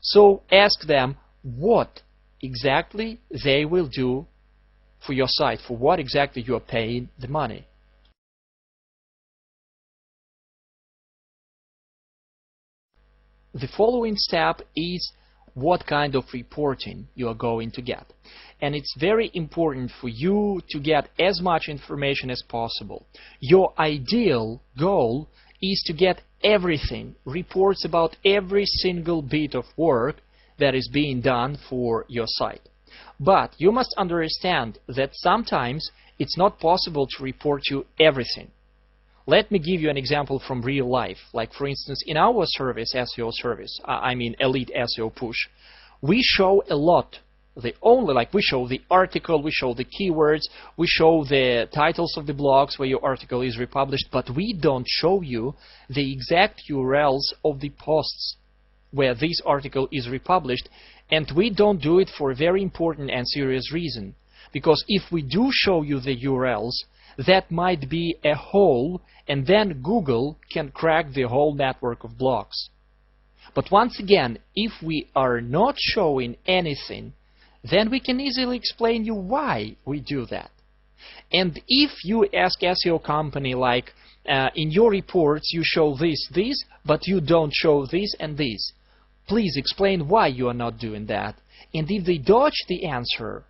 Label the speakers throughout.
Speaker 1: So ask them what exactly they will do for your site, for what exactly you are paying the money. The following step is what kind of reporting you are going to get. And it's very important for you to get as much information as possible. Your ideal goal is to get everything, reports about every single bit of work that is being done for your site. But you must understand that sometimes it's not possible to report you everything. Let me give you an example from real life. Like for instance, in our service, SEO service, I mean Elite SEO Push, we show a lot. We show the article, we show the keywords, we show the titles of the blogs where your article is republished, but we don't show you the exact URLs of the posts where this article is republished, and we don't do it for a very important and serious reason. Because if we do show you the URLs, that might be a hole, and then Google can crack the whole network of blogs. But once again, if we are not showing anything, then we can easily explain you why we do that. And if you ask SEO company like, in your reports you show this, but you don't show this and this, please explain why you are not doing that. And if they dodge the answer,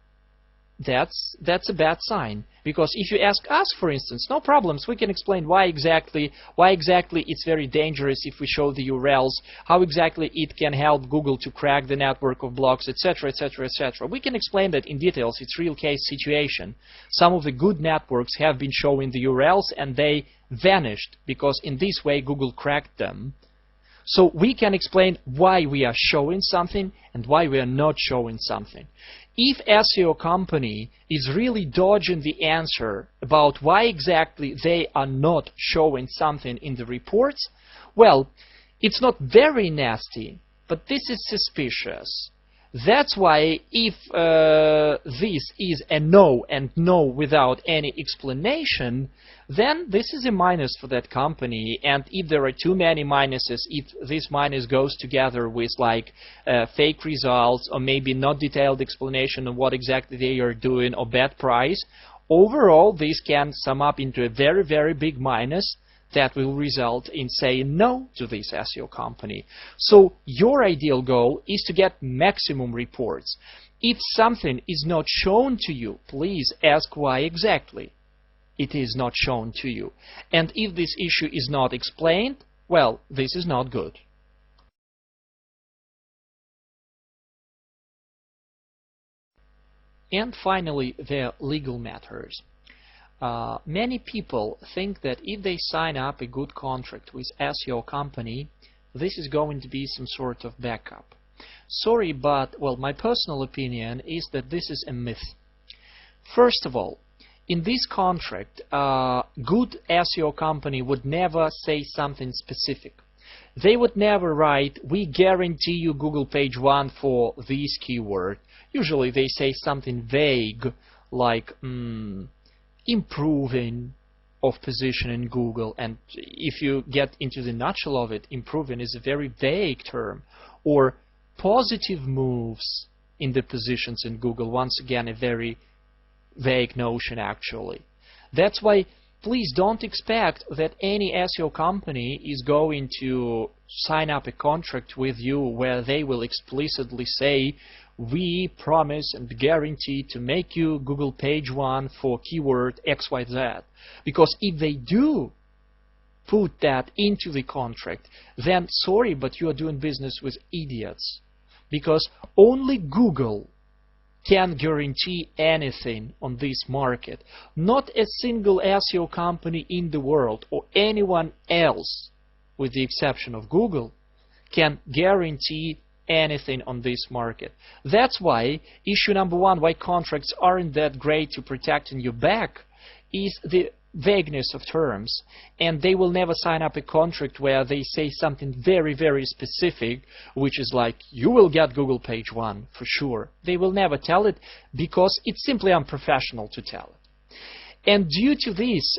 Speaker 1: that's a bad sign. Because if you ask us, for instance, no problems, we can explain why exactly it's very dangerous if we show the URLs, how exactly it can help Google to crack the network of blogs, etc., etc., etc. We can explain that in details. It's real case situation. Some of the good networks have been showing the URLs and they vanished because in this way Google cracked them. So we can explain why we are showing something and why we are not showing something. If SEO company is really dodging the answer about why exactly they are not showing something in the reports, well, it's not very nasty, but this is suspicious. That's why if this is a no and no without any explanation, then this is a minus for that company. And if there are too many minuses, if this minus goes together with like fake results or maybe not detailed explanation of what exactly they are doing or bad price, overall this can sum up into a very, very big minus that will result in saying no to this SEO company. So your ideal goal is to get maximum reports. If something is not shown to you, please ask why exactly it is not shown to you. And if this issue is not explained, well, this is not good. And finally, the legal matters. Many people think that if they sign up a good contract with SEO company, this is going to be some sort of backup. Sorry, but well, my personal opinion is that this is a myth. First of all, in this contract, good SEO company would never say something specific. They would never write, we guarantee you Google page 1 for this keyword. Usually they say something vague like improving of position in Google, and if you get into the nutshell of it, improving is a very vague term, or positive moves in the positions in Google, once again a very vague notion actually. That's why please don't expect that any SEO company is going to sign up a contract with you where they will explicitly say, we promise and guarantee to make you Google page 1 for keyword XYZ. Because if they do put that into the contract, then sorry, but you are doing business with idiots. Because only Google can guarantee anything on this market. Not a single SEO company in the world or anyone else, with the exception of Google, can guarantee anything on this market. That's why issue number 1, why contracts aren't that great to protecting your back, is the vagueness of terms. And they will never sign up a contract where they say something very, very specific, which is like, you will get Google page 1 for sure. They will never tell it because it's simply unprofessional to tell it. And due to this,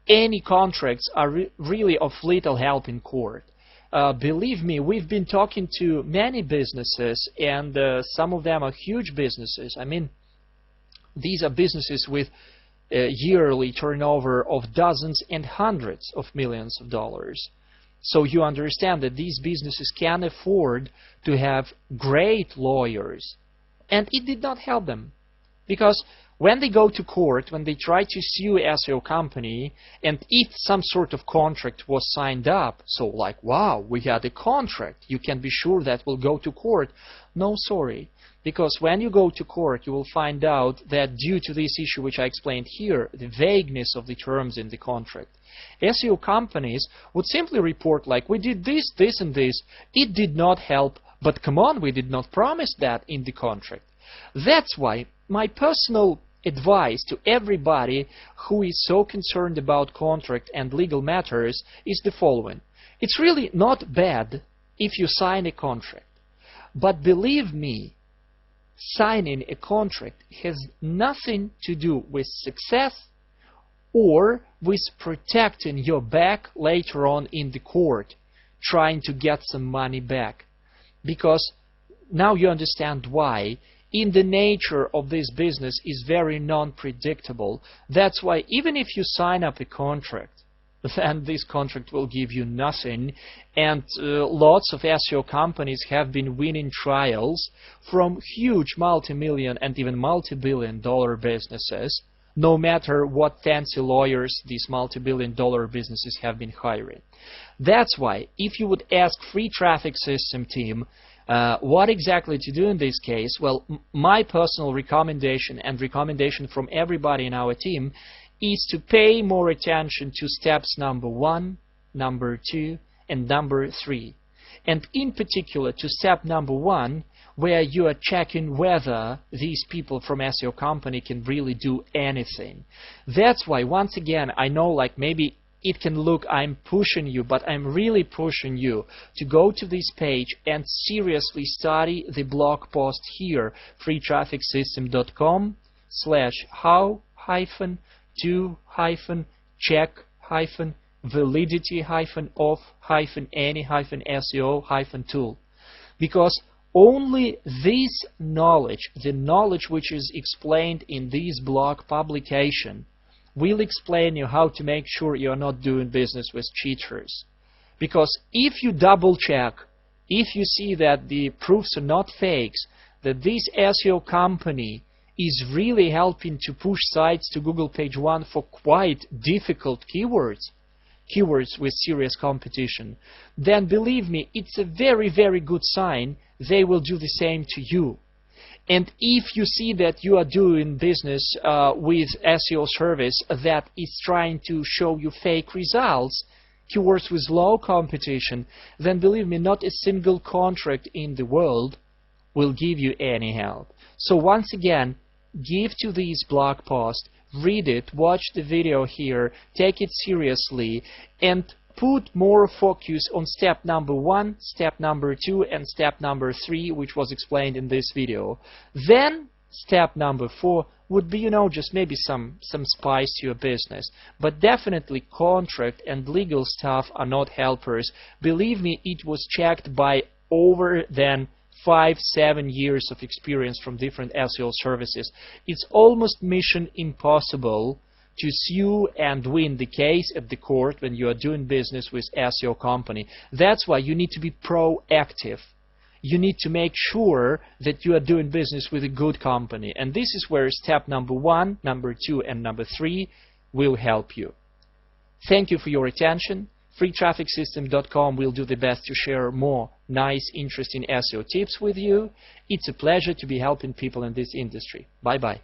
Speaker 1: any contracts are really of little help in court. Believe me, we've been talking to many businesses, and some of them are huge businesses. I mean, these are businesses with yearly turnover of dozens and hundreds of millions of dollars. So you understand that these businesses can afford to have great lawyers. And it did not help them. Because when they go to court, when they try to sue a SEO company, and if some sort of contract was signed up, so like, wow, we had a contract, you can be sure that will go to court. No, sorry. Because when you go to court, you will find out that due to this issue which I explained here, the vagueness of the terms in the contract, SEO companies would simply report like, we did this, this, and this. It did not help, but come on, we did not promise that in the contract. That's why my personal advice to everybody who is so concerned about contract and legal matters is the following. It's really not bad if you sign a contract. But believe me, signing a contract has nothing to do with success or with protecting your back later on in the court, trying to get some money back. Because now you understand why. In the nature of this business is very non-predictable. That's why even if you sign up a contract, then this contract will give you nothing. And lots of SEO companies have been winning trials from huge multi-million and even multi-billion-dollar businesses, no matter what fancy lawyers these multi-billion-dollar businesses have been hiring. That's why if you would ask Free Traffic System team what exactly to do in this case, well, my personal recommendation and recommendation from everybody in our team is to pay more attention to steps number 1, number 2, and number 3. And in particular to step number 1, where you are checking whether these people from SEO company can really do anything. That's why, once again, I know like maybe it can look I'm pushing you, but I'm really pushing you to go to this page and seriously study the blog post here, freetraffic-system.com/how-to-validity-of-any-SEO-tool. Because only this knowledge, the knowledge which is explained in this blog publication, will explain you how to make sure you are not doing business with cheaters. Because if you double check, if you see that the proofs are not fakes, that this SEO company is really helping to push sites to Google page 1 for quite difficult keywords with serious competition, then believe me, it's a very, very good sign they will do the same to you. And if you see that you are doing business with SEO service that is trying to show you fake results, keywords with low competition, then believe me, not a single contract in the world will give you any help. So once again, give to this blog post, read it, watch the video here, take it seriously, and put more focus on step number 1, step number 2, and step number 3, which was explained in this video. Then step number 4 would be, just maybe some spice to your business. But definitely contract and legal stuff are not helpers. Believe me, it was checked by over than 5-7 years of experience from different SEO services. It's almost mission impossible to sue and win the case at the court when you are doing business with SEO company. That's why you need to be proactive. You need to make sure that you are doing business with a good company. And this is where step number 1, number 2, and number 3 will help you. Thank you for your attention. freetrafficsystem.com will do the best to share more nice, interesting SEO tips with you. It's a pleasure to be helping people in this industry. Bye-bye.